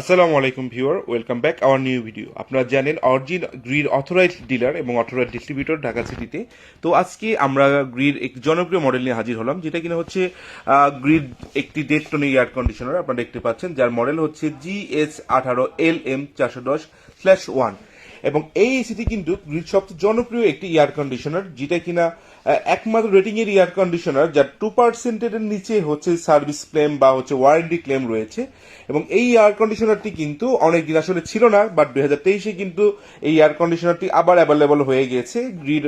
আসসালামু আলাইকুম viewer, welcome back our new video. আপনারা জানেন অরিজিন গ্রির অথরাইজড ডিলার এবং অথরাইজড ডিস্ট্রিবিউটর ঢাকা সিটিতে। তো আজকে আমরা গ্রির এক জনপ্রিয় মডেল নিয়ে হাজির হলাম, যেটা কিনা হচ্ছে গ্রির একটি 1.5 টনের এয়ার কন্ডিশনার আপনারা দেখতে পাচ্ছেন, যার মডেল হচ্ছে GS18LM400/1। এবং এই এসিটি কিন্তু গ্রিড সবচেয়ে জনপ্রিয় একটি এয়ার কন্ডিশনার, যেটা কিনা একমাত্র রেটিং এর এয়ার কন্ডিশনার যার 2%-এর নিচে হচ্ছে সার্ভিস ক্লেম বা হচ্ছে ওয়ারেন্টি ক্লেম রয়েছে। এবং এই এয়ার কন্ডিশনারটি কিন্তু অনেকদিন আসলে ছিল না, বাট 2023-এ কিন্তু এই এয়ার কন্ডিশনারটি আবার অ্যাভেলেবল হয়ে গেছে grid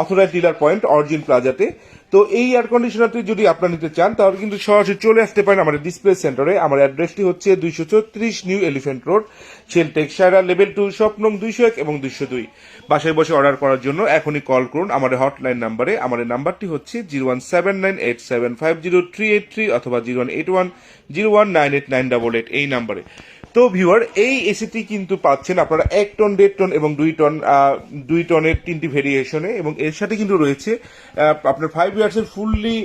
authorised dealer point origin প্লাজাতে। তো এই এয়ার কন্ডিশনারটি যদি আপনারা নিতে চান তাহলে কিন্তু সরাসরি চলে আসতে পারেন আমাদের ডিসপ্লে সেন্টারে। আমার অ্যাড্রেসটি হচ্ছে 234 new elephant road, Sheltech Saira, level 2, shop নং 201 এবং 202। বাসায় বসে অর্ডার করার জন্য এখনই কল করুন আমাদের হটলাইন নাম্বারে। আমাদের নাম্বারটি হচ্ছে 01798750383 অথবা 01810198988 এই নাম্বারে। তো ভিউয়ার, এই এসিটি কিন্তু পাচ্ছেন আপনারা 1 টন, 1.5 টন এবং 2 টনের 3টি ভেরিয়েশনে। এবং এর সাথে কিন্তু রয়েছে আপনার 5 ইয়ার্সের ফুললি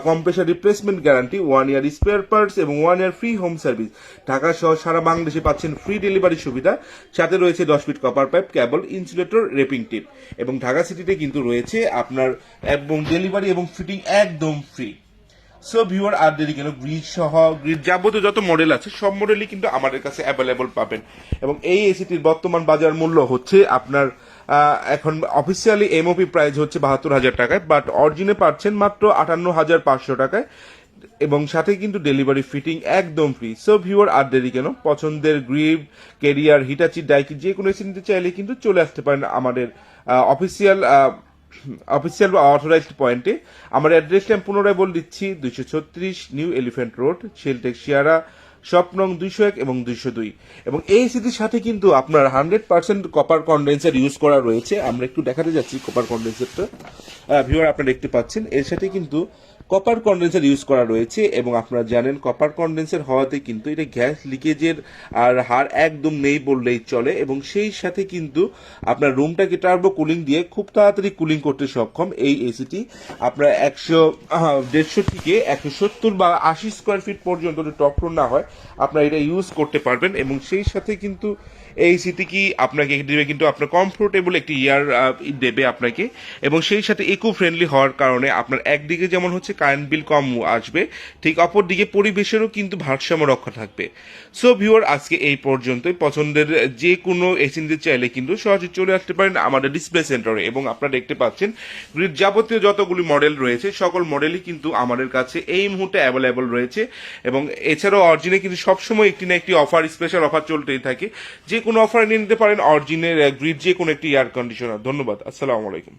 কম্প্রেসার রিপ্লেসমেন্ট গ্যারান্টি, 1 ইয়ার স্পেয়ার পার্টস এবং 1 ইয়ার ফ্রি হোম সার্ভিস। ঢাকা সহ সারা বাংলাদেশে পাচ্ছেন ফ্রি ডেলিভারি সুবিধা। সাথে রয়েছে 10 ফিট কপার পাইপ, কেবল, ইনসুলেটর, রেপিং টিপ। এবং ঢাকা সিটিতে কিন্তু রয়েছে আপনার এবং ডেলিভারি এবং ফিটিং একদম ফ্রি। সো ভিউয়ার, আর দেরি কেন, গ্রিড সহ গ্রিড যাবতীয় যত মডেল আছে সব মডেলই কিন্তু আমাদের কাছে অ্যাভেলেবল পাবেন। এবং এই এসিটির বর্তমান বাজার মূল্য হচ্ছে আপনার এখন অফিসিয়ালি এমওপি প্রাইস হচ্ছে 72,000 টাকায়, বাট অরিজিনে পাচ্ছেন মাত্র 58,500 টাকায়। এবং সাথে কিন্তু ডেলিভারি ফিটিং একদম ফ্রি। সো ভিউয়ার, আর দেরি কেন, পছন্দের গ্রিড, কেরিয়ার, হিটাচি, ডাইকি যে কোনো এসি নিতে চাইলে কিন্তু চলে আসতে পারেন আমাদের অফিসিয়াল বা অথরাইজড পয়েন্টে। আমার অ্যাড্রেসটা আমি পুনরায় বলে দিচ্ছি, 236 নিউ এলিফ্যান্ট রোড, শেলটেক শিয়ারা, শপ নং 201 এবং 202। এবং এই সিটির সাথে কিন্তু আপনার 100% কপার কন্ডেন্সার ইউজ করা রয়েছে। আমরা একটু দেখাতে যাচ্ছি কপার কন্ডেন্সারটা। ভিউয়ার, আপনারা দেখতে পাচ্ছেন এর সাথে কিন্তু কপার কন্ডেন্সার ইউজ করা রয়েছে। এবং আপনারা জানেন কপার কন্ডেন্সার হওয়াতে কিন্তু এটা গ্যাস লিকেজের আর হার একদম নেই বললেই চলে। এবং সেই সাথে কিন্তু আপনার রুমটাকে টার্বো কুলিং দিয়ে খুব তাড়াতাড়ি কুলিং করতে সক্ষম এই এসিটি। আপনার 150 থেকে 170 বা 80 স্কোয়ার ফিট পর্যন্ত টপ ফ্লোর না হয় আপনারা এটা ইউজ করতে পারবেন। এবং সেই সাথে কিন্তু এই সিটি কি আপনাকে দেবে কিন্তু আপনার কমফোর্টেবল একটি ইয়ার দেবে আপনাকে। এবং সেই সাথে ইকো ফ্রেন্ডলি হওয়ার কারণে আপনার একদিকে যেমন হচ্ছে কারেন্ট বিল কম আসবে, ঠিক অপর দিকে পরিবেশেরও কিন্তু ভারসাম্য রক্ষা থাকবে। সো ভিউয়ার, আজকে এই পর্যন্তই। পছন্দের যে কোনো এসি নিতে চাইলে কিন্তু সহজে চলে আসতে পারেন আমাদের ডিসপ্লে সেন্টারে। এবং আপনারা দেখতে পাচ্ছেন গ্রিড যাবতীয় যতগুলি মডেল রয়েছে সকল মডেলই কিন্তু আমাদের কাছে এই মুহূর্তে অ্যাভেলেবল রয়েছে। এবং এছাড়াও অরিজিনে কিন্তু সবসময় একটি না একটি অফার, স্পেশাল অফার চলতেই থাকে। যে কোনো অফার নিয়ে নিতে পারেন অরিজিনের গ্রিড যে কোনো একটি এয়ার কন্ডিশনার। ধন্যবাদ, আসসালামু আলাইকুম।